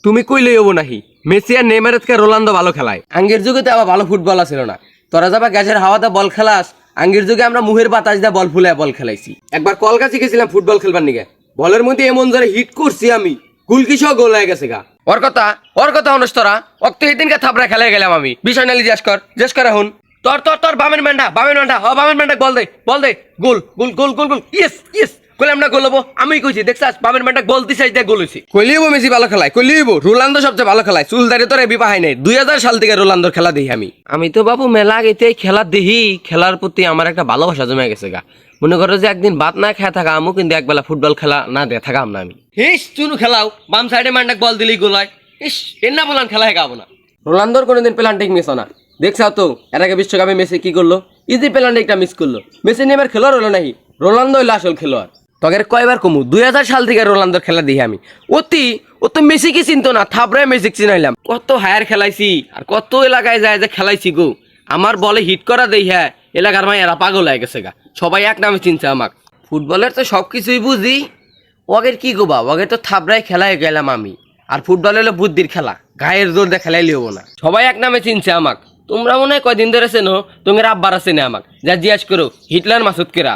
তুমি কইলেই হবো নাহি মেসি আর নেইমারের থেকে রোনালদো ভালো খেলায়। আঙ্গের যুগে তো আবার ভালো ফুটবল ছিল না, তোরা যাবা গ্যাসের হাওয়াতে বল খেলাস। আঙ্গের যুগে আমরা মুহের বাতাস দিয়ে বল ফুলে বল খেলাইছি। একবার কলকাতা গেছিলাম ফুটবল খেলবার নিগে, বলের মধ্যে এমন জোরে হিট করছি আমি, গুলকি সহ গোল হয়ে গেছে গা। ওর কথা অনুস তোরা অক্ত এদিনকে থাপড়া খেলে গেলাম আমি। বিষয় নালি জিজ্ঞেস কর এখন। তোর বামের ম্যান্ডা বামের ম্যান্ডা বল দে গোল গোল গোল গোল গোল ইয়েস কইলাম না গোল হবো, আমি কইছি দেখছাস বামের ম্যান্ডা গোল দিছাই দিয়ে গোল হইছি। কইলিব মেসি ভালো খেলায়, কইলিব রোনালদো সবচেয়ে ভালো খেলায়। চুলদারি তোর এবি পাহাই নাই, 2000 সাল থেকে রোনালদোর খেলা দেখি আমি তো বাবু মেলা আগেতেই খেলা দেখি। খেলার প্রতি আমার একটা ভালোবাসা জমে গেছে গা। মনে করো যে একদিন ভাত না খেয়ে থাকা আমু, কিন্তু একবেলা ফুটবল খেলা না দিয়ে থাকা না আমি। হিস চুনু খেলাও বাম সাইডে ম্যান্ডা বল দিলেই গোল হয়। ইস এর না বলান খেলা হেগাবো না। রোনালদোর কোনোদিন প্লান্টিং মিস না, দেখছাও তো এর আগে বিশ্বকাপে মেসি কি করলো, ইজি প্লান্টিংটা মিস করলো। মেসি নেমার খেলোয়াড় হলো নাহি, রোনালদো হইলো আসল খেলোয়াড়। তগের কয়বার কমু 2000 সাল থেকে রোনালদোর খেলা দেখি আমি। ও তো মেসি কি চিনতো না, থাপড়ায় মেসি চিনাইলাম। কত হায়ার খেলাইছি আর কত এলাকায় যায় যে খেলাইছি গো। আমার বলে হিট করা দেই, হ্যাঁ এলাকার ভাই এরা পাগল হয়ে গেছে গা, সবাই এক নামে চিনছে আমাক। ফুটবলের তো সবকিছুই বুঝি, ওগের কি গোবা, ওগের তো থাপড়ায় খেলাই গেলাম আমি। আর ফুটবল হলো বুদ্ধির খেলা, গায়ের জোর দিয়ে খেলাইলে হবো না। সবাই এক নামে চিনছে আমাক। তোমরা মনে হয় কয়দিন ধরে চেনো, তোমার আব্বার আছে না আমাক, যা জিজ্ঞাসা করো হিটলার মাসুদ কেরা।